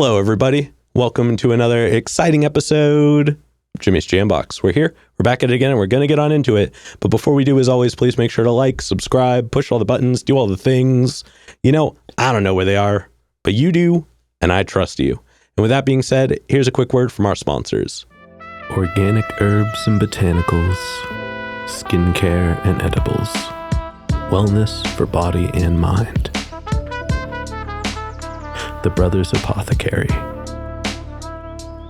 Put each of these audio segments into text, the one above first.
Hello, everybody. Welcome to another exciting episode of Jimmy's Jambox. We're back at it again, and we're going to get on into it. But before we do, as always, please make sure to like, subscribe, push all the buttons, do all the things. You know, I don't know where they are, but you do, and I trust you. And with that being said, here's a quick word from our sponsors. Organic herbs and botanicals, skincare and edibles, wellness for body and mind. The Brothers Apothecary.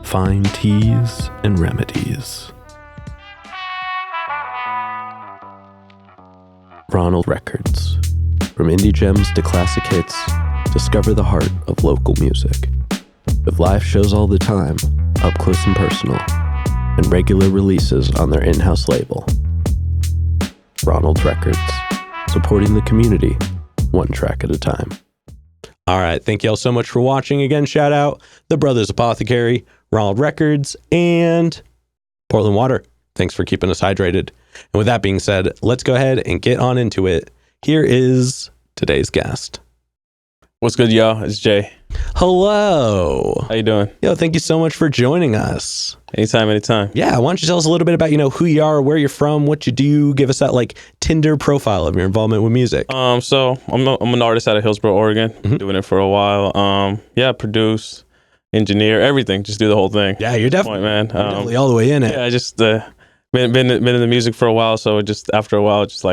Fine teas and remedies. Ronald Records. From indie gems to classic hits, discover the heart of local music. With live shows all the time, up close and personal, and regular releases on their in-house label. Ronald Records. Supporting the community, one track at a time. All right, thank you all so much for watching. Again, shout out The Brothers Apothecary, Ronald Records, and Portland Water. Thanks for keeping us hydrated. And with that being said, let's go ahead and get on into it. Here is today's guest. What's good, y'all? It's Jay. Hello. How you doing? Yo, thank you so much for joining us. Anytime. Yeah, why don't you tell us a little bit about, who you are, where you're from, what you do. Give us that Tinder profile of your involvement with music. So I'm an artist out of Hillsboro, Oregon. Mm-hmm. Doing it for a while. Produce, engineer, everything. Just do the whole thing. Yeah, you're definitely, man. You're definitely all the way in it. Yeah, I just been in the music for a while. So just after a while, just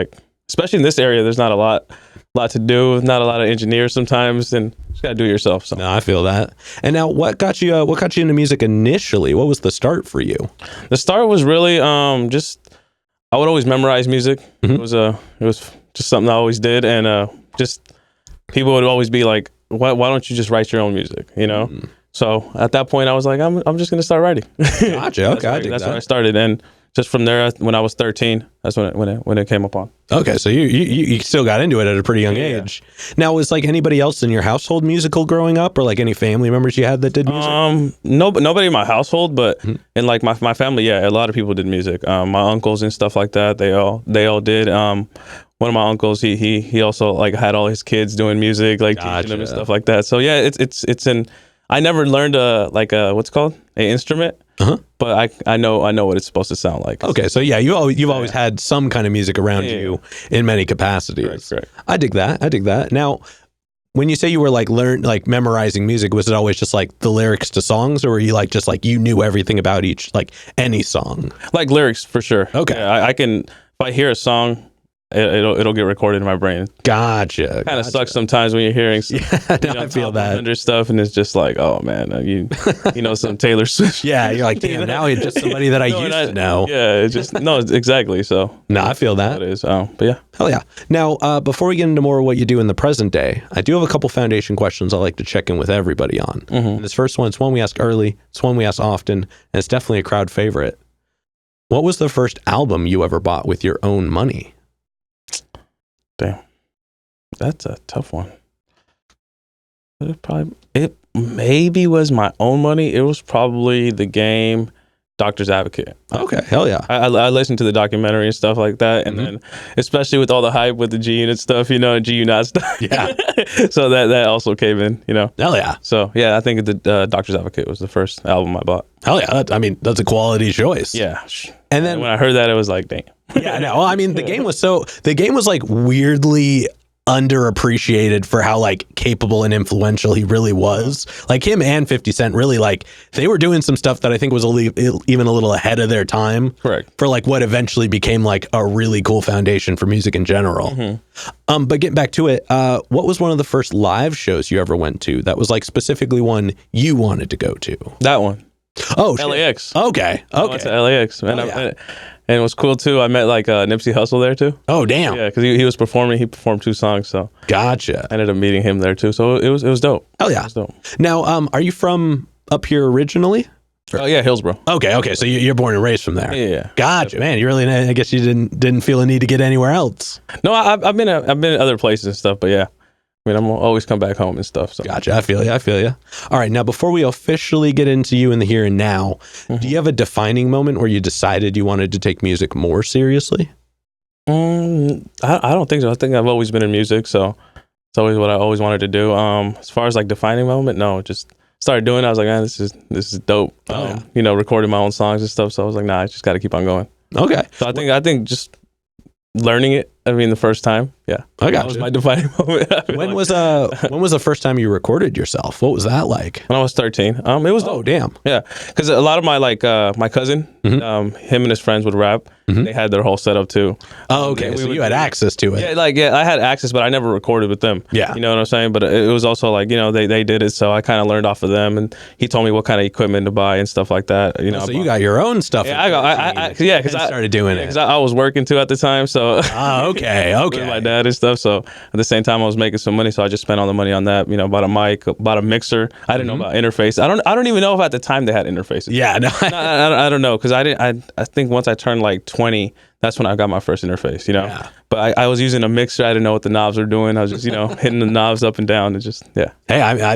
especially in this area, there's not a lot to do. Not a lot of engineers sometimes, and just gotta do it yourself. So. No, I feel that. And now, what got you into music initially? What was the start for you? The start was really just I would always memorize music. Mm-hmm. It was just something I always did, and just people would always be like, why don't you just write your own music? Mm. So at that point, I was like, I'm just gonna start writing. Gotcha. Okay, that's when I started, and just from there, when I was 13, that's when it came upon. Okay, so you still got into it at a pretty young age. Now, was anybody else in your household musical growing up, or any family members you had that did music? Nobody in my household, but in my family, yeah, a lot of people did music. My uncles and stuff like that, they all did. One of my uncles, he also had all his kids doing music, Gotcha. Teaching them and stuff like that. So yeah, it's an. I never learned what's it called, an instrument. Uh-huh. But I know what it's supposed to sound like. Okay, so yeah, you've always had some kind of music around you in many capacities. Correct. I dig that. Now, when you say you were memorizing music, was it always just the lyrics to songs, or were you just you knew everything about each any song? Lyrics for sure. Okay, yeah, I can if I hear a song. It'll get recorded in my brain. Gotcha. Kind of sucks sometimes when you're hearing I feel that under stuff, and it's just oh man, you know some Taylor Swift. Yeah, you're damn, now you're just somebody that I used to know. Yeah, it's just exactly. So no, I feel that. It is. But yeah. Hell yeah. Now, before we get into more of what you do in the present day, I do have a couple foundation questions I like to check in with everybody on. Mm-hmm. And this first one, it's one we ask early, it's one we ask often, and it's definitely a crowd favorite. What was the first album you ever bought with your own money? Damn, that's a tough one. It maybe was my own money. It was probably the game Doctor's Advocate. Okay, hell yeah. I listened to the documentary and stuff like that, and then especially with all the hype with the G-Unit stuff, G-Unit stuff. Yeah. So that also came in, Hell yeah. So yeah, I think the Doctor's Advocate was the first album I bought. Hell yeah. That's a quality choice. Yeah. And then when I heard that, it was damn. Yeah, no. Well, the game was weirdly underappreciated for how capable and influential he really was. Him and 50 Cent really they were doing some stuff that I think was even a little ahead of their time. Correct. For what eventually became a really cool foundation for music in general. Mm-hmm. But getting back to it, what was one of the first live shows you ever went to that was specifically one you wanted to go to? That one. Oh, LAX. Okay. I went to LAX, man. And it was cool too. I met Nipsey Hussle there too. Oh damn! Yeah, because he was performing. He performed 2 songs, so gotcha. I ended up meeting him there too. So it was dope. Hell yeah! It was dope. Now, are you from up here originally? Oh yeah, Hillsboro. Okay. So you're born and raised from there. Yeah. Gotcha, man. You really, I guess you didn't feel a need to get anywhere else. No, I've been in other places and stuff, but yeah. I'm always come back home and stuff. So. Gotcha. I feel you. All right. Now, before we officially get into you in the here and now, do you have a defining moment where you decided you wanted to take music more seriously? I don't think so. I think I've always been in music, so it's always what I always wanted to do. As far as defining moment, no, just started doing it, I was like, man, this is dope. You know, recording my own songs and stuff. So I was like, nah, I just got to keep on going. Okay. So I think just learning it. I mean, the first time, yeah, that was my defining moment. When was the first time you recorded yourself? What was that like? When I was 13. It was dope. Damn. Yeah, because a lot of my my cousin, him and his friends would rap. They had their whole setup too. Oh, okay. So you had access to it. Yeah, I had access, but I never recorded with them. Yeah, you know what I'm saying. But it was also like, you know, they did it, so I kind of learned off of them, and he told me what kind of equipment to buy and stuff like that. You know, so you got your own stuff. Yeah, because I started doing it. Because I was working too at the time, so. Okay. With my dad and stuff. So at the same time, I was making some money, so I just spent all the money on that. You know, bought a mic, bought a mixer. I didn't know about interface. I don't even know if at the time they had interfaces. Yeah, no, I don't know, because I think once I turned like 20, that's when I got my first interface. You know, but I was using a mixer. I didn't know what the knobs were doing. I was just, you know, hitting the knobs up and down and just Hey, yeah,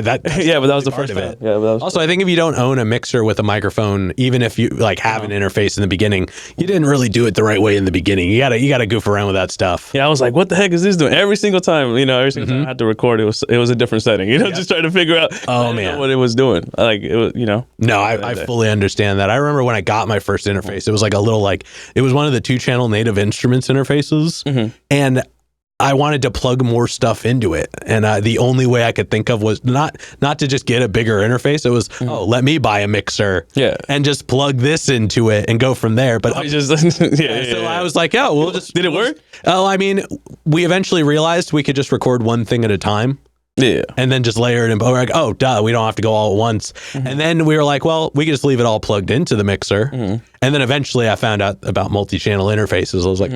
but that was the first time. Yeah, but also, I think if you don't own a mixer with a microphone, even if you like have an interface in the beginning, you didn't really do it the right way in the beginning. You gotta goof around with that stuff. Yeah, I was like, what the heck is this doing? Every single time, you know, every single time I had to record, it was a different setting. You know, just trying to figure out what it was doing. Like it was, you know. No, I fully understand that. I remember when I got my first interface, it was like a little it was one of the 2-channel Native Instruments interfaces, and I wanted to plug more stuff into it, and the only way I could think of was not to just get a bigger interface. It was let me buy a mixer, and just plug this into it and go from there. But I was like, we'll just. Did it work? Oh, I mean, we eventually realized we could just record one thing at a time. Yeah. And then just layer it in. We're like, oh, duh, we don't have to go all at once. And then we were like, well, we could just leave it all plugged into the mixer. And then eventually I found out about multi-channel interfaces. I was like,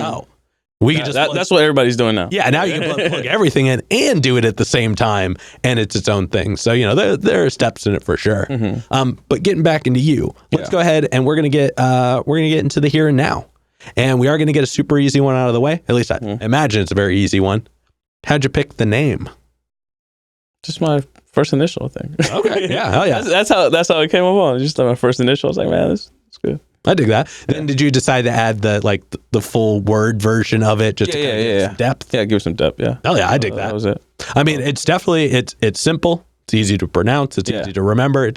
we can just that's what everybody's doing now. Yeah, now you can plug everything in and do it at the same time, and it's its own thing. So, you know, there are steps in it for sure. But getting back into you, let's go ahead and we're gonna get into the here and now. And we are gonna get a super easy one out of the way. At least I imagine it's a very easy one. How'd you pick the name? Just my first initial thing. Okay. Yeah. Hell yeah. That's how it came up. Just my first initial. I was like, man, this is good. I dig that. Then did you decide to add the full word version of it just to kind of give some depth? Yeah, give it some depth. Yeah. Oh yeah, I dig that. That was it. I mean, it's definitely it's simple. It's easy to pronounce. It's easy to remember. It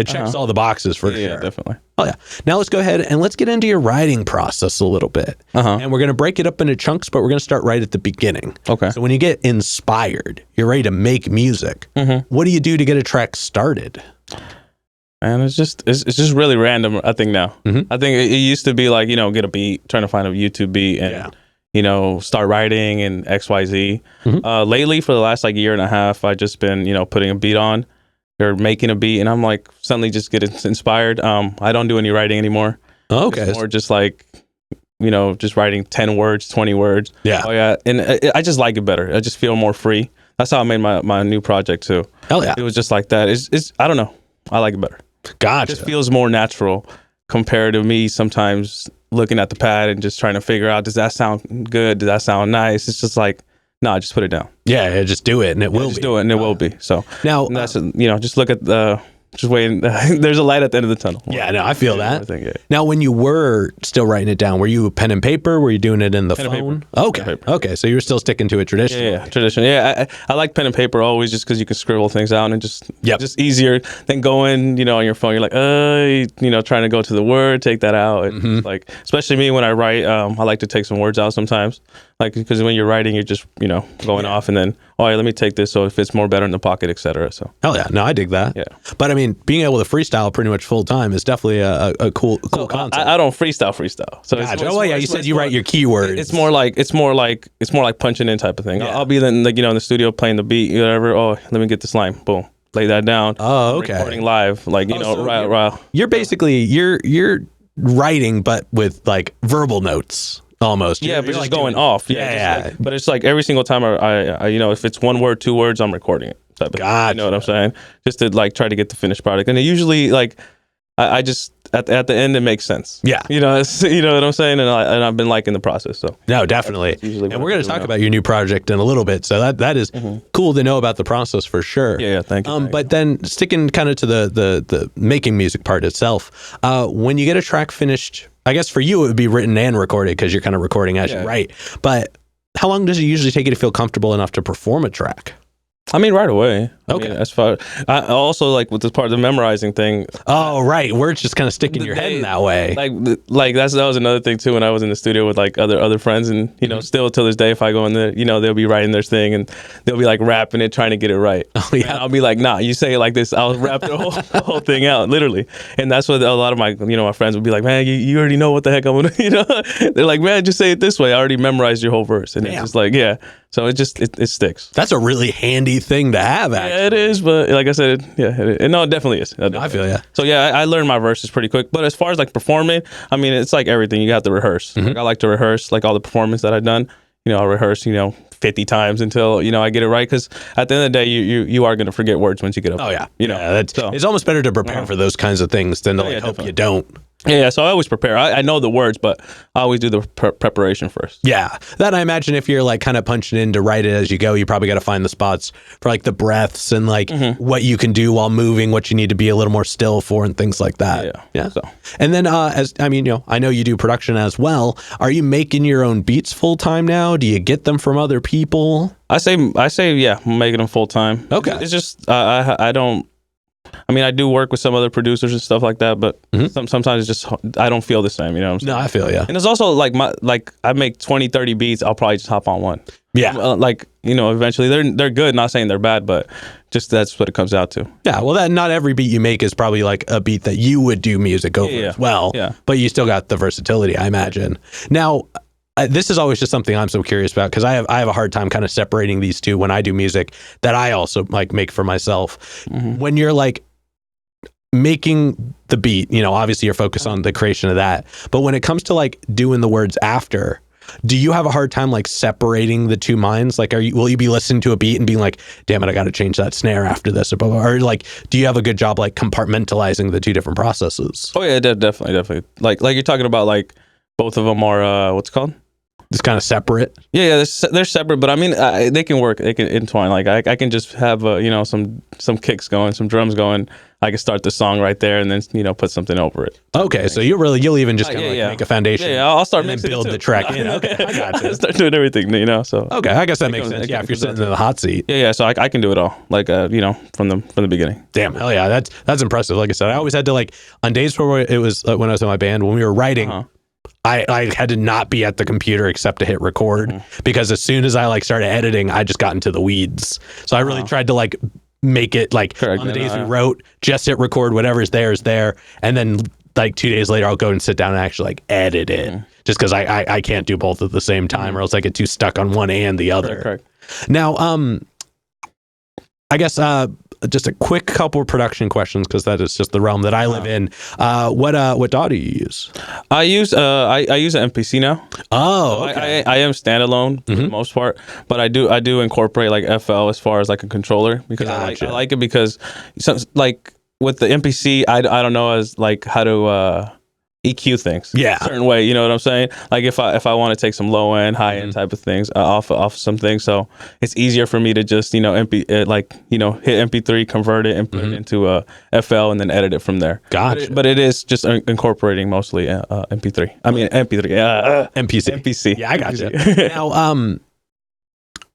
checks all the boxes for sure. Yeah, definitely. Oh yeah. Now let's go ahead and let's get into your writing process a little bit. And we're gonna break it up into chunks, but we're gonna start right at the beginning. Okay. So when you get inspired, you're ready to make music. What do you do to get a track started? And it's just really random, I think now. I think it used to be like, you know, get a beat, trying to find a YouTube beat and you know, start writing and XYZ. Lately, for the last like year and a half, I just been, you know, putting a beat on or making a beat, and I'm like suddenly just getting inspired. I don't do any writing anymore. Oh, okay. It's more just like, you know, just writing 10 words, 20 words. Yeah. Oh yeah. And I just like it better. I just feel more free. That's how I made my new project too. Hell yeah. It was just like that. It's I don't know. I like it better. Gotcha. It just feels more natural compared to me sometimes looking at the pad and just trying to figure out, does that sound good? Does that sound nice? It's just like, no, just put it down. Yeah, just do it and it will just be. do it and it will be. So now that's, you know, just look at just waiting. There's a light at the end of the tunnel. Yeah, no, I feel that. I think, Now, when you were still writing it down, were you pen and paper? Were you doing it in the phone? Okay. Okay. So you were still sticking to it traditionally. Yeah, tradition. Yeah, I like pen and paper always, just because you can scribble things out and just easier than going, you know, on your phone. You're like, you know, trying to go to the word, take that out. And like, especially me when I write, I like to take some words out sometimes. Like, because when you're writing, you're just, you know, going off and then, let me take this so it fits more better in the pocket, etc. So. Hell yeah. No, I dig that. Yeah. But I mean, being able to freestyle pretty much full time is definitely a cool concept. I don't freestyle. So gotcha. You said you write your keywords. It's more like punching in type of thing. Yeah. I'll be then, like, you know, in the studio playing the beat, whatever. Let me get this line. Boom. Lay that down. Oh, okay. Recording live, like, you know, right. You're basically you're writing, but with like verbal notes. Almost. Yeah, but just like going off. Yeah. But it's like every single time I you know, if it's 1 word, 2 words, I'm recording it. Gotcha. You know what I'm saying? Just to like try to get the finished product. And it usually like I just at the end it makes sense. Yeah. You know what I'm saying? And I've been liking the process. So no, definitely. And we're going to talk about your new project in a little bit. So that is cool to know about the process for sure. Yeah, thank you. But then sticking kind of to the making music part itself, when you get a track finished, I guess for you it would be written and recorded because you're kind of recording as you write. But how long does it usually take you to feel comfortable enough to perform a track? I mean, right away. Okay. I mean, as far I also like with this part of the memorizing thing. Oh, right. Words just kind of stick in your head in that way. Like that was another thing too. When I was in the studio with like other friends, and still till this day, if I go in there, they'll be writing their thing and they'll be like rapping it, trying to get it right. Oh yeah. And I'll be like, nah, you say it like this. I'll rap the whole thing out, literally. And that's what a lot of my my friends would be like, man, you already know what the heck I'm gonna. They're like, man, just say it this way. I already memorized your whole verse, and it's just like, yeah. So it sticks. That's a really handy thing to have, actually. Yeah, it is, but like I said, no, it definitely is. I feel you. So yeah, I learned my verses pretty quick. But as far as like performing, I mean, it's like everything. You have to rehearse. Like, I like to rehearse, like all the performance that I've done. I'll rehearse, 50 times until I get it right. Because at the end of the day, you are going to forget words once you get up. Oh yeah, it's almost better to prepare for those kinds of things than to hope you don't. Yeah, so I always prepare. I know the words, but I always do the preparation first. Yeah, that I imagine if you're like kind of punching in to write it as you go, you probably got to find the spots for like the breaths and like what you can do while moving, what you need to be a little more still for, and things like that. Yeah. So, and then I know you do production as well. Are you making your own beats full time now? Do you get them from other people? I say yeah, I'm making them full time. Okay, it's just I don't. I mean, I do work with some other producers and stuff like that, but sometimes it's just I don't feel the same. You know what I'm saying? No, I feel yeah. And it's also like I make 20, 30 beats. I'll probably just hop on one. Yeah. Eventually they're good. Not saying they're bad, but just that's what it comes out to. Yeah. Well, that not every beat you make is probably like a beat that you would do music over as well. Yeah. But you still got the versatility, I imagine. Now, this is always just something I'm so curious about because I have a hard time kind of separating these two when I do music that I also like make for myself. When you're like making the beat, obviously you're focused on the creation of that. But when it comes to like doing the words after, do you have a hard time like separating the two minds? Like, will you be listening to a beat and being like, damn it, I got to change that snare after this, or like, do you have a good job like compartmentalizing the two different processes? Oh yeah, definitely. Like you're talking about like both of them are what's it called? It's kind of separate. Yeah, they're separate, but I mean, they can work. They can entwine. Like I can just have some kicks going, some drums going. I can start the song right there, and then put something over it. Okay, so you'll even just kind of make a foundation. Yeah, I'll start and then build the track in. Okay, I got you. Start doing everything. So okay, I guess that makes sense. Yeah, if you're sitting in the hot seat. Yeah. So I can do it all. Like from the beginning. Damn, hell yeah, that's impressive. Like I said, I always had to like on days where it was when I was in my band when we were writing. I had to not be at the computer except to hit record because as soon as I like started editing, I just got into the weeds. So I really tried to like make it like on the days we wrote, just hit record, whatever's there is there. And then like 2 days later, I'll go and sit down and actually like edit it just because I can't do both at the same time or else I get too stuck on one and the other. Correct. Now, I guess just a quick couple of production questions because that is just the realm that I live in. What DAW do you use? I use an MPC now. Oh, okay. I am standalone for the most part, but I do incorporate like FL as far as like a controller because I like it because like with the MPC I don't know as like how to EQ things a certain way, you know what I'm saying? Like if I want to take some low end, high end type of things off some things, so it's easier for me to just hit MP3, convert it, and put it into a FL, and then edit it from there. Gotcha. But it is just incorporating mostly MP3. I mean MP3, MPC. Yeah, I gotcha. Now,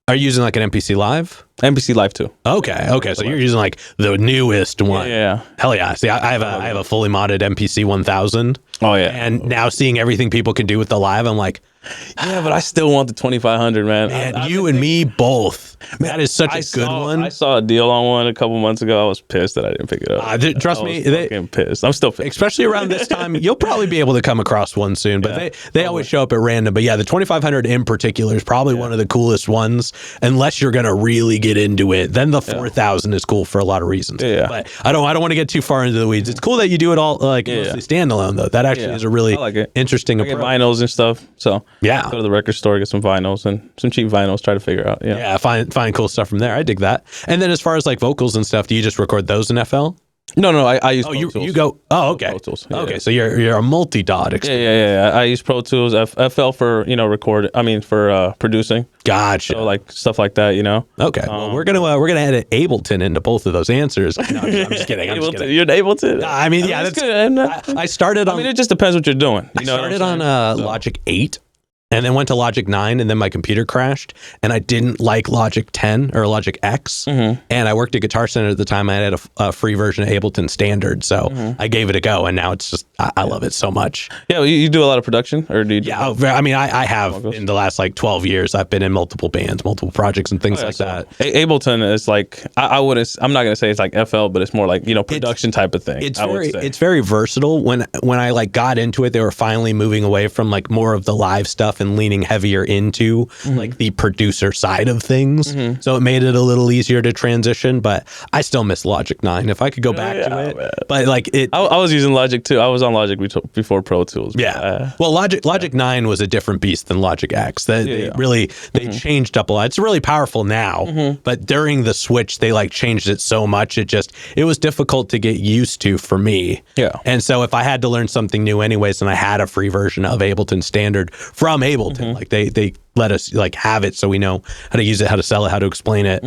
are you using like an MPC Live? MPC Live too. Okay. So you're using like the newest one. Yeah. Hell yeah. See, I have a fully modded MPC 1000. Oh yeah. And now seeing everything people can do with the Live, I'm like, yeah, but I still want the 2500, man. Man, you and me both. Man, that is such a good one. I saw a deal on one a couple months ago. I was pissed that I didn't pick it up. Trust me, I'm pissed. I'm still pissed. Especially around this time, you'll probably be able to come across one soon. But they always show up at random. But yeah, the 2500 in particular is probably one of the coolest ones, unless you're gonna really get into it. Then the 4000 is cool for a lot of reasons. Yeah. But I don't want to get too far into the weeds. It's cool that you do it all like mostly standalone though. That actually is a really interesting approach. Get vinyls and stuff. So yeah, go to the record store, get some vinyls and some cheap vinyls, try to figure out. Yeah, find cool stuff from there. I dig that. And then as far as like vocals and stuff, do you just record those in FL? No, I use Pro Tools. You go. Oh, okay. Pro Tools. Okay, so you're a multi-dot expert. Yeah. I use Pro Tools, FL for for producing. Gotcha. So like stuff like that, Okay. Well, we're gonna edit Ableton into both of those answers. No, I'm just kidding. You're an Ableton. I mean, yeah, that's good. I started on. I mean, it just depends what you're doing. I started on Logic 8. and then went to Logic 9, and then my computer crashed, and I didn't like Logic 10 or Logic X, and I worked at Guitar Center at the time. I had a free version of Ableton Standard, so I gave it a go, and now it's just, I love it so much. Yeah, you do a lot of production, or do you? Yeah, I mean, I have in the last like 12 years, I've been in multiple bands, multiple projects, and things like that. Ableton is like, I'm not gonna say it's like FL, but it's more like, production type of thing. It's very versatile. When I like got into it, they were finally moving away from like more of the live stuff and leaning heavier into like the producer side of things. So it made it a little easier to transition, but I still miss Logic 9 if I could go back to it. Man. But like I was using Logic too. I was on Logic before Pro Tools. Yeah. Well, Logic 9 was a different beast than Logic X. They changed up a lot. It's really powerful now, but during the switch, they like changed it so much. It was difficult to get used to for me. Yeah. And so if I had to learn something new anyways, and I had a free version of Ableton Standard from Ableton, like they let us like have it, so we know how to use it, how to sell it, how to explain it.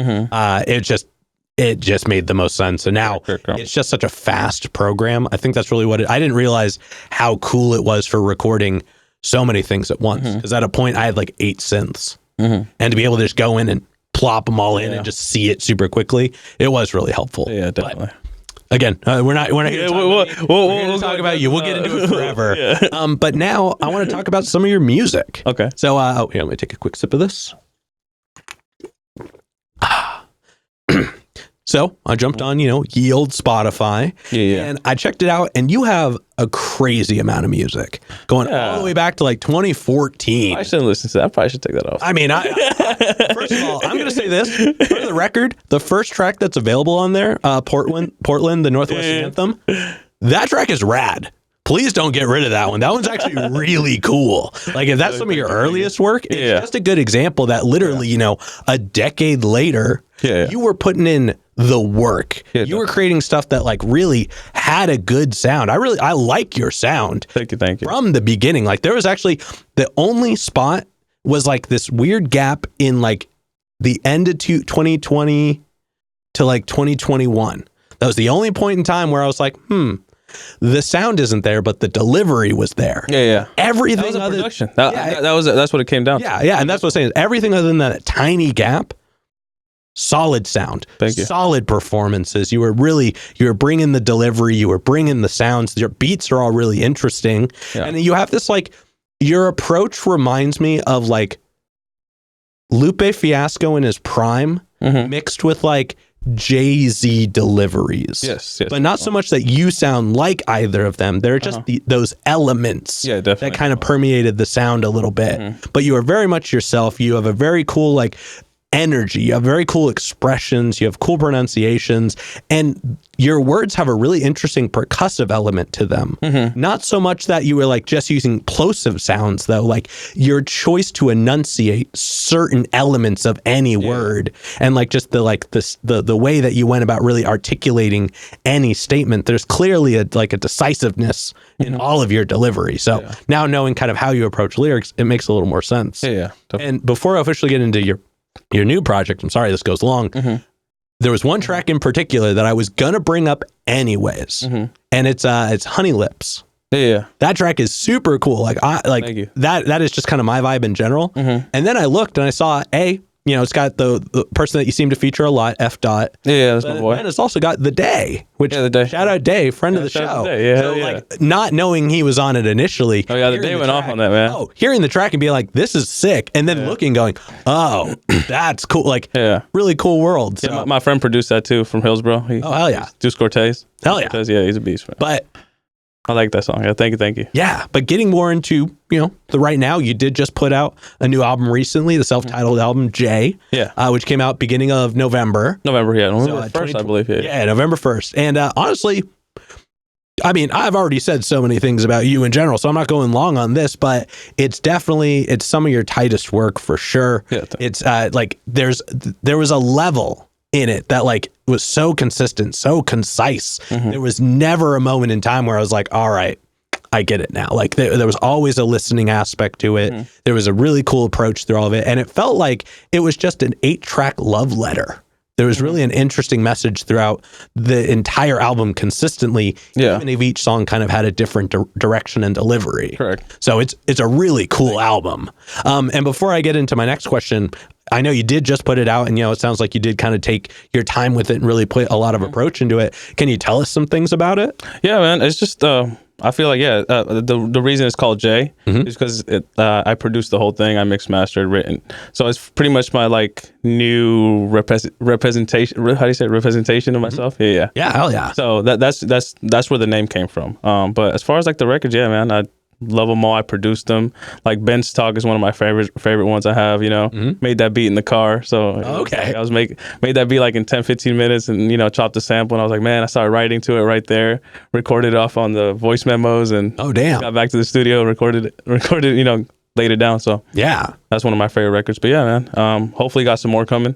It just made the most sense. And now it's just such a fast program. I think that's really what I didn't realize how cool it was for recording so many things at once. Because at a point I had like 8 synths, and to be able to just go in and plop them all in and just see it super quickly, it was really helpful. Yeah, definitely. But, again, we're not here to talk about you. We'll get into it forever. But now I want to talk about some of your music. Okay. So, let me take a quick sip of this. So I jumped on, ye old Spotify, and I checked it out, and you have a crazy amount of music going all the way back to like 2014. I shouldn't listen to that. I probably should take that off. I mean, first of all, I'm going to say this for the record: the first track that's available on there, Portland, the Northwest Anthem, that track is rad. Please don't get rid of that one. That one's actually really cool. Like if that's some of your earliest work, it's just a good example that literally, a decade later, you were putting in the work. You were creating stuff that like really had a good sound. I like your sound. Thank you. From the beginning. Like there was actually the only spot was like this weird gap in like the end of 2020 to like 2021. That was the only point in time where I was like, the sound isn't there, but the delivery was there. Yeah. Everything that was production. That's what it came down to. Yeah. And that's what I'm saying. Everything other than that tiny gap, solid sound. Thank you. Solid performances. You were bringing the delivery. You were bringing the sounds. Your beats are all really interesting. Yeah. And you have this like, your approach reminds me of like Lupe Fiasco in his prime mixed with like Jay-Z deliveries. Yes. But not so much that you sound like either of them. They're just those elements that kind of permeated the sound a little bit. But you are very much yourself. You have a very cool like energy. You have very cool expressions. You have cool pronunciations. And your words have a really interesting percussive element to them. Not so much that you were like just using plosive sounds though, like your choice to enunciate certain elements of any word and like just the way that you went about really articulating any statement. There's clearly a decisiveness in all of your delivery. So now knowing kind of how you approach lyrics, it makes a little more sense. Yeah. And before I officially get into your new project, I'm sorry this goes long. There was one track in particular that I was gonna bring up anyways, and it's Honey Lips. Yeah, that track is super cool. Like Thank you. That is just kind of my vibe in general. And then I looked and I saw it's got the person that you seem to feature a lot, F. Dot. Yeah, that's my boy. And it's also got The Day, which shout out Day, friend of the show. Like not knowing he was on it initially. Oh yeah, The Day went off on that, man. Oh, hearing the track and being like, this is sick, and then looking, going, oh, that's cool. Like, really cool world. So. Yeah, my friend produced that too from Hillsboro. Hell yeah, Deuce Cortez. Hell yeah, Cortez, yeah, he's a beast, man. But I like that song. Yeah, thank you. Yeah, but getting more into, the right now, you did just put out a new album recently, the self-titled album, Jay, which came out beginning of November. November 1st, I believe. Yeah, November 1st. And honestly, I mean, I've already said so many things about you in general, so I'm not going long on this, but it's some of your tightest work for sure. Yeah, it's like there was a level in it that like was so consistent, so concise. There was never a moment in time where I was like, all right, I get it now. Like there was always a listening aspect to it. There was a really cool approach through all of it. And it felt like it was just an 8-track love letter. there was really an interesting message throughout the entire album consistently. Even if each song kind of had a different direction and delivery. Correct. So it's a really cool album. And before I get into my next question, I know you did just put it out, and it sounds like you did kind of take your time with it and really put a lot of approach into it. Can you tell us some things about it? Yeah, man. It's just I feel like the reason it's called J is because I produced the whole thing. I mixed, mastered, written. So it's pretty much my like new representation. How do you say it? Representation of myself? Yeah. Hell yeah. So that's where the name came from. But as far as like the records, yeah, man, I love them all. I produced them. Like Ben's Talk is one of my favorite ones I have, made that beat in the car. So okay. I was made that beat like in 10, 15 minutes and, chopped the sample. And I was like, man, I started writing to it right there, recorded it off on the voice memos and got back to the studio, recorded, laid it down. So yeah, that's one of my favorite records. But yeah, man, hopefully got some more coming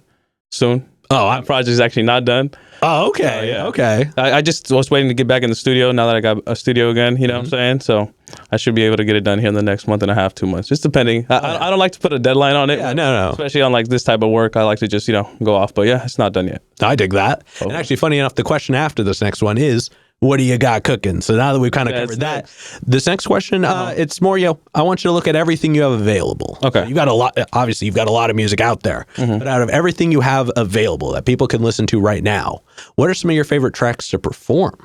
soon. My project is actually not done. Oh, okay. Okay. I just was waiting to get back in the studio now that I got a studio again, you know what I'm saying? So I should be able to get it done here in the next month and a half, 2 months, just depending. I don't like to put a deadline on it. Yeah, no. Especially on like this type of work. I like to just, go off. But yeah, it's not done yet. I dig that. And actually, funny enough, the question after this next one is, what do you got cooking? So now that we've kind of covered that, this next question, it's more, I want you to look at everything you have available. Okay. So you got a lot, obviously you've got a lot of music out there, but out of everything you have available that people can listen to right now, what are some of your favorite tracks to perform?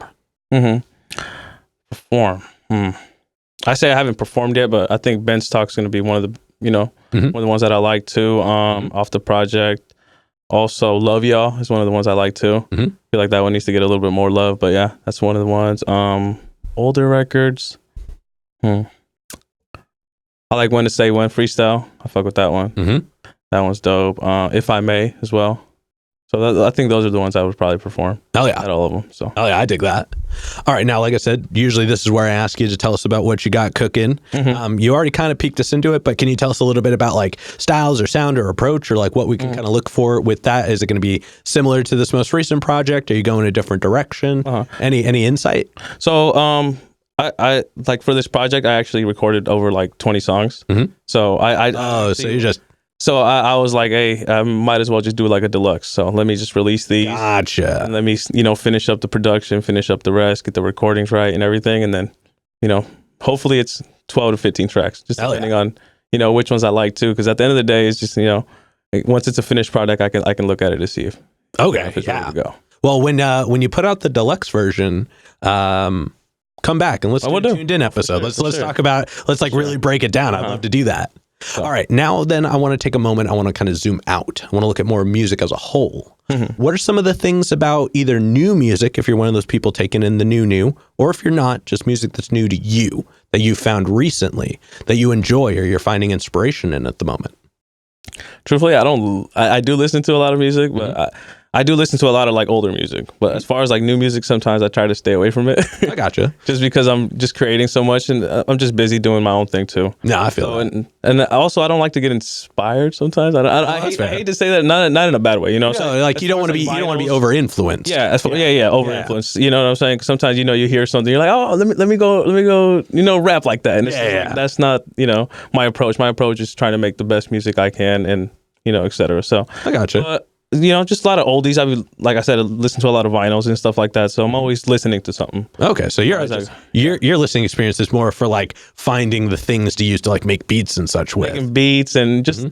Perform. I say I haven't performed yet, but I think Ben's Talk's going to be one of the, one of the ones that I like too, off the project. Also, Love Y'all is one of the ones I like too. I feel like that one needs to get a little bit more love, but yeah, that's one of the ones. Older records. I like When to Say When Freestyle. I fuck with that one. That one's dope. If I May as well. So I think those are the ones I would probably perform. Oh yeah, at all of them. So I dig that. All right, now like I said, usually this is where I ask you to tell us about what you got cooking. You already kind of peeked us into it, but can you tell us a little bit about like styles or sound or approach or like what we can kind of look for with that? Is it going to be similar to this most recent project? Are you going a different direction? Any insight? So I like for this project, I actually recorded over like 20 songs. So so you just. So I was like, hey, I might as well just do like a deluxe. So let me just release these. Gotcha. And let me, finish up the production, finish up the rest, get the recordings right and everything. And then, hopefully it's 12 to 15 tracks, just depending on, which ones I like too. Because at the end of the day, it's just, once it's a finished product, I can look at it to see if it's ready to go. Well, when you put out the deluxe version, come back and listen to the Tuned In episode. Let's talk about, really break it down. I'd love to do that. So. All right. Now then I want to take a moment. I want to kind of zoom out. I want to look at more music as a whole. What are some of the things about either new music, if you're one of those people taking in the new, or if you're not, just music that's new to you that you found recently that you enjoy or you're finding inspiration in at the moment? Truthfully, I do listen to a lot of music, but I do listen to a lot of like older music, but as far as like new music, sometimes I try to stay away from it. I gotcha. Just because I'm just creating so much and I'm just busy doing my own thing too. No, I feel that. And also I don't like to get inspired sometimes. I hate to say that, not in a bad way, So like you don't want to be over influenced. Yeah, over influenced. You know what I'm saying? 'Cause sometimes you hear something, you're like, oh, let me go, rap like that. And that's not my approach. My approach is trying to make the best music I can, and et cetera. So I gotcha. Just a lot of oldies. Like I said, I listen to a lot of vinyls and stuff like that. So I'm always listening to something. Okay, so your listening experience is more for like finding the things to use to like make beats and such with. Making beats and just,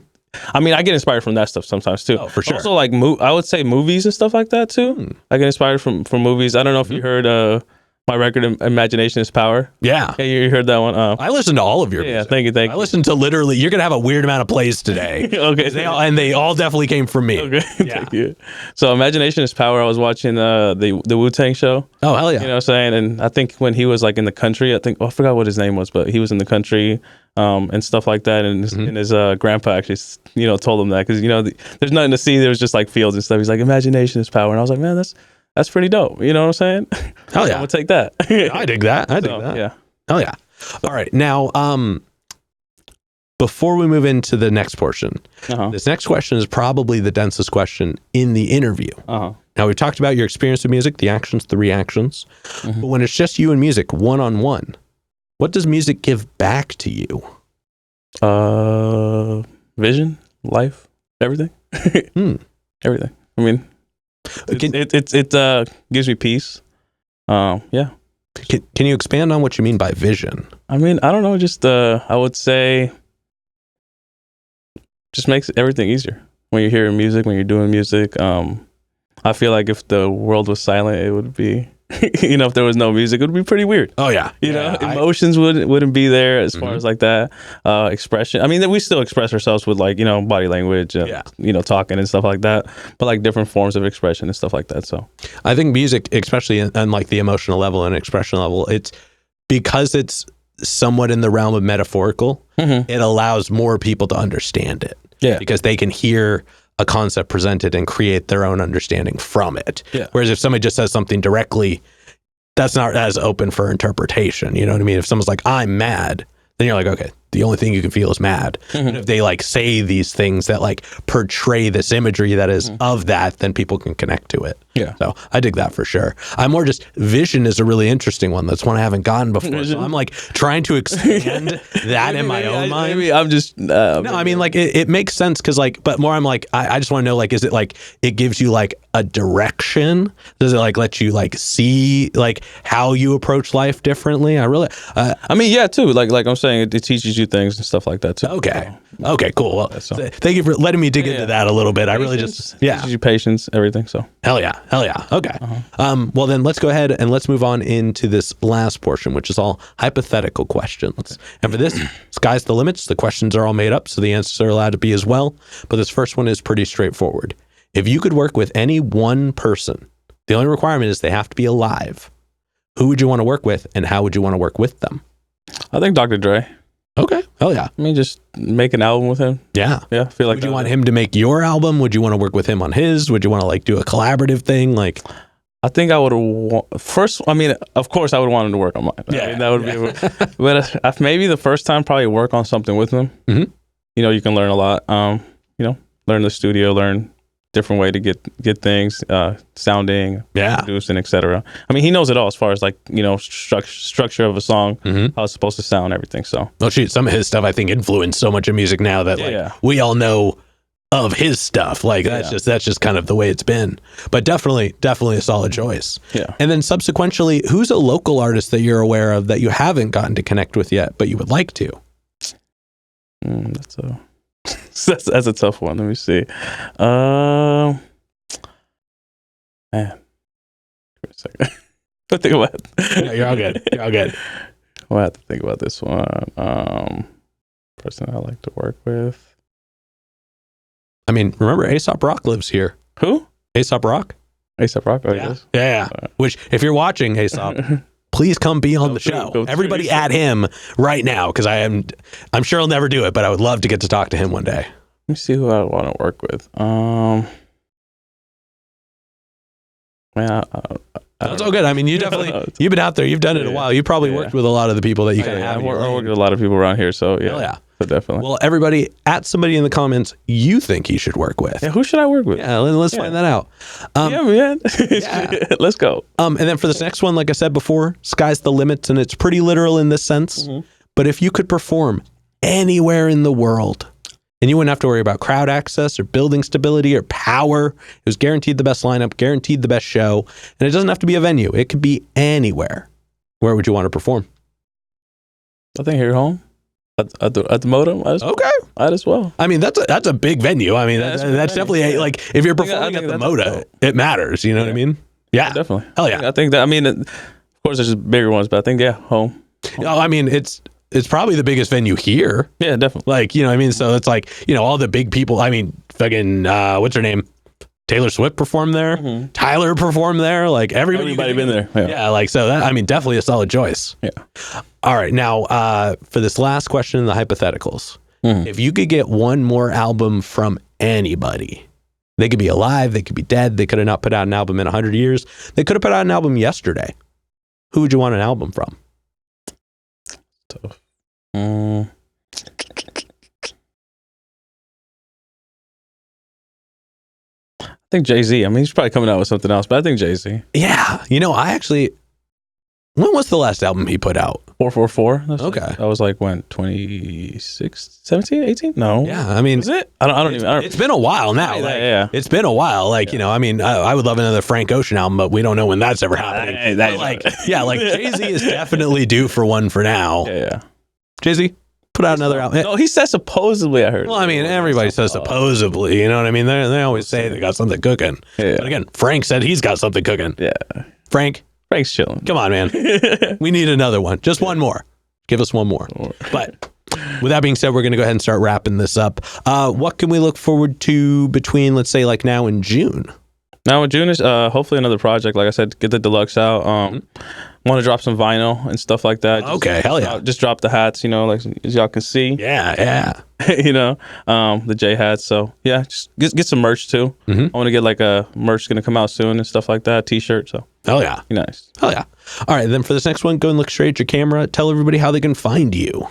I get inspired from that stuff sometimes too. Oh, for sure. Also like I would say movies and stuff like that too. I get inspired from movies. I don't know if you heard my record, Imagination is Power. Yeah. You heard that one? I listened to all of your music. Thank you. I listened to literally, you're going to have a weird amount of plays today. Okay. They all definitely came from me. Okay. Thank you. So Imagination is Power, I was watching the Wu-Tang show. Oh, hell yeah. You know what I'm saying? And I think when he was like in the country, I forgot what his name was, but he was in the country and stuff like that. And his grandpa actually, told him that because, there's nothing to see. There was just like fields and stuff. He's like, Imagination is Power. And I was like, man, that's pretty dope. You know what I'm saying? Hell yeah. I'm gonna take that. I dig that. I dig that. Yeah. Hell yeah. All right. Now, before we move into the next portion, this next question is probably the densest question in the interview. Now, we've talked about your experience with music, the actions, the reactions. But when it's just you and music, one-on-one, what does music give back to you? Vision, life, everything. Everything. It gives me peace. Yeah. Can you expand on what you mean by vision? I mean, I don't know. Just I would say, just makes everything easier when you're hearing music, when you're doing music. I feel like if the world was silent, it would be, if there was no music, it would be pretty weird. Oh yeah, emotions wouldn't be there as far as like that expression. I mean, we still express ourselves with like body language, talking and stuff like that, but like different forms of expression and stuff like that. So I think music, especially on like the emotional level and expression level, it's because it's somewhat in the realm of metaphorical. It allows more people to understand it. Yeah, because they can hear a concept presented and create their own understanding from it. Yeah. Whereas if somebody just says something directly, that's not as open for interpretation. You know what I mean? If someone's like, I'm mad, then you're like, okay, the only thing you can feel is mad. And if they like say these things that like portray this imagery that is of that, then people can connect to it. Yeah. So I dig that for sure. I'm more just, vision is a really interesting one. That's one I haven't gotten before. So I'm like trying to expand that in my own mind. Maybe I'm just, no, I mean like it makes sense. Cause like, but more I'm like, I just want to know, like, is it like, it gives you like a direction? Does it like let you like see like how you approach life differently? I really, I mean, yeah, too. Like I'm saying, it teaches you things and stuff like that too. Okay. Okay, cool. Well, thank you for letting me dig into that a little bit. I really just, teaches you patience, everything. So hell yeah. Okay. Well then let's go ahead and let's move on into this last portion, which is all hypothetical questions. Okay. And for this, sky's the limits. The questions are all made up, so the answers are allowed to be as well. But this first one is pretty straightforward. If you could work with any one person, the only requirement is they have to be alive. Who would you want to work with, and how would you want to work with them? I think Dr. Dre. Okay. Hell yeah. I mean, just make an album with him. Yeah. Yeah. I feel like would you want him to make your album? Would you want to work with him on his? Would you want to like do a collaborative thing? Like, I think I would first. I mean, of course, I would want him to work on mine. Yeah. I mean, that would be. But maybe the first time, probably work on something with him. Mm-hmm. You can learn a lot. Learn the studio, learn different way to get things, sounding, producing, etc. I mean, he knows it all as far as like structure of a song, how it's supposed to sound, everything. So, well, shoot, some of his stuff I think influenced so much of music now that we all know of his stuff. Like that's just kind of the way it's been. But definitely a solid choice. Yeah. And then subsequently, who's a local artist that you're aware of that you haven't gotten to connect with yet, but you would like to? That's a tough one. Let me see. Man, give me a second. But think about it. Yeah, you're all good. I'll have to think about this one. Person I like to work with. I mean, remember A$AP Rock lives here. Who? A$AP Rock. A$AP Rock. Oh, yeah. Yeah. Which, if you're watching A$AP, please come be on the show. Everybody add him right now, because I'm sure he'll never do it, but I would love to get to talk to him one day. Let me see who I want to work with. That's all good. I mean, you've been out there. You've done it a while. You probably worked with a lot of the people that you kind of have. I work with a lot of people around here, so yeah. Hell yeah. So definitely. Well, everybody, at somebody in the comments you think he should work with. Yeah, who should I work with? Yeah, let's find that out. Yeah, man. Let's go. And then for this next one, like I said before, sky's the limits, and it's pretty literal in this sense. Mm-hmm. But if you could perform anywhere in the world, and you wouldn't have to worry about crowd access or building stability or power, it was guaranteed the best lineup, guaranteed the best show, and it doesn't have to be a venue. It could be anywhere. Where would you want to perform? I think here at home. At the Modem, okay. Might as well. I mean, that's a big venue. I mean, that's definitely like if you're performing at the Moda, it matters. You know what I mean? Yeah, definitely. Hell yeah. I think that. I mean, of course, there's bigger ones, but I think home. Oh, I mean, it's probably the biggest venue here. Yeah, definitely. Like, you know what I mean? So it's like, all the big people. I mean, fucking what's her name? Taylor Swift performed there. Mm-hmm. Tyler performed there. Like everybody been there. Yeah. Like so that, I mean, definitely a solid choice. Yeah. All right. Now, for this last question in the hypotheticals, if you could get one more album from anybody, they could be alive, they could be dead, they could have not put out an album in 100 years, they could have put out an album yesterday. Who would you want an album from? Tough. I think Jay-Z. I mean, he's probably coming out with something else, but I think Jay-Z. Yeah. When was the last album he put out? 444. Okay. That was like when 26, 17, 18? No. Yeah, I mean, is it? I don't even. It's been a while now. Yeah, like, yeah. It's been a while. Like, you know, I mean, I would love another Frank Ocean album, but we don't know when that's ever happening. Like Jay-Z is definitely due for one for now. Yeah. Jay-Z, put out another album. No, he said supposedly, I heard. Well, I mean, everybody says supposedly, you know what I mean? They always say they got something cooking. Yeah. But again, Frank said he's got something cooking. Yeah. Frank's chilling. Come on, man. We need another one. Just one more. Give us one more. But with that being said, we're going to go ahead and start wrapping this up. What can we look forward to between, let's say, like now and June? Now in June is hopefully another project. Like I said, get the deluxe out. Want to drop some vinyl and stuff like that. Okay, hell yeah. Just drop the hats, you know, like as y'all can see. Yeah. You know, the J hats. So yeah, just get some merch too. I want to get like a merch going to come out soon and stuff like that. T-shirt. So hell yeah. Be nice. Hell yeah. All right, then for this next one, go and look straight at your camera. Tell everybody how they can find you.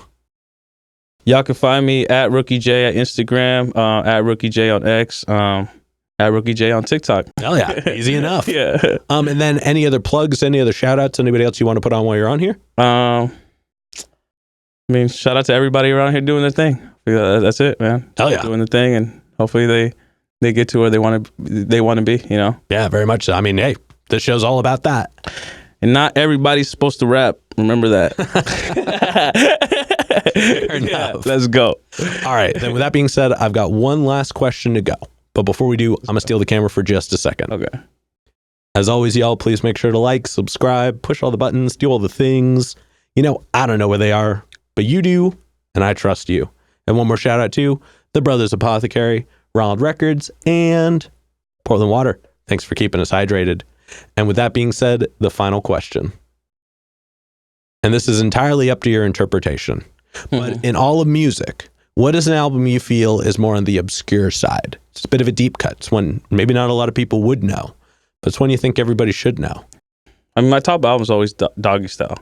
Y'all can find me at Rookie J at Instagram, at Rookie J on X, at Rookie J on TikTok. Hell yeah. Easy enough. Yeah. And then any other plugs, any other shout outs, anybody else you want to put on while you're on here? I mean, shout out to everybody around here doing their thing. That's it, man. Hell yeah. Doing the thing, and hopefully they get to where they want to be, you know? Yeah, very much so. I mean, hey, this show's all about that. And not everybody's supposed to rap. Remember that. Fair enough. Let's go. All right. Then with that being said, I've got one last question to go. But before we do, I'm going to steal the camera for just a second. Okay. As always, y'all, please make sure to like, subscribe, push all the buttons, do all the things. You know, I don't know where they are, but you do, and I trust you. And one more shout out to the Brothers Apothecary, Ronald Records, and Portland Water. Thanks for keeping us hydrated. And with that being said, the final question. And this is entirely up to your interpretation. But in all of music, what is an album you feel is more on the obscure side? It's a bit of a deep cut. It's one maybe not a lot of people would know, but it's one you think everybody should know. I mean, my top album is always Doggy Style.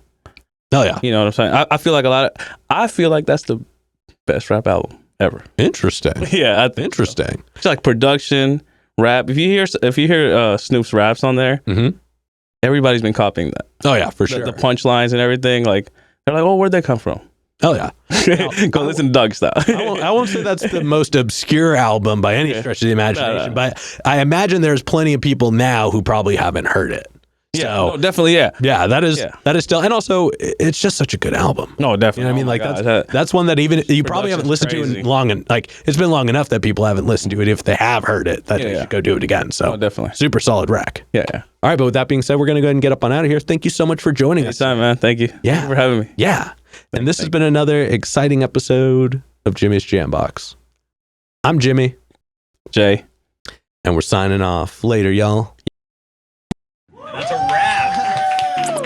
Oh, yeah. You know what I'm saying? I feel like I feel like that's the best rap album ever. Interesting. Yeah. Interesting. So. It's like production, rap. If you hear Snoop's raps on there, everybody's been copying that. Oh, yeah, for sure. The punchlines and everything, like, they're like, oh, where'd they come from? Oh, yeah. Go listen to Doug Style. I won't say that's the most obscure album by any stretch of the imagination, but I imagine there's plenty of people now who probably haven't heard it. Yeah, so, definitely, yeah. Yeah, that is still, and also, it's just such a good album. No, definitely. You know what I mean? Like, that's one that even, you probably haven't listened to in long, and like, it's been long enough that people haven't listened to it. If they have heard it, that they should go do it again. So, definitely. Super solid rec. Yeah. All right, but with that being said, we're going to go ahead and get up on out of here. Thank you so much for joining us. Anytime, man. Thank you. Yeah. Thank you for having me. Yeah. And this has been another exciting episode of Jimmy's Jambox. I'm Jimmy. Jay. And we're signing off. Later, y'all. That's a wrap.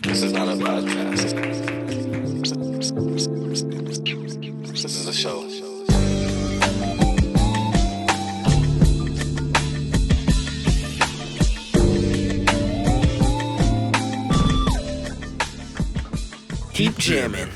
This is not a podcast. This is a show. Keep jamming.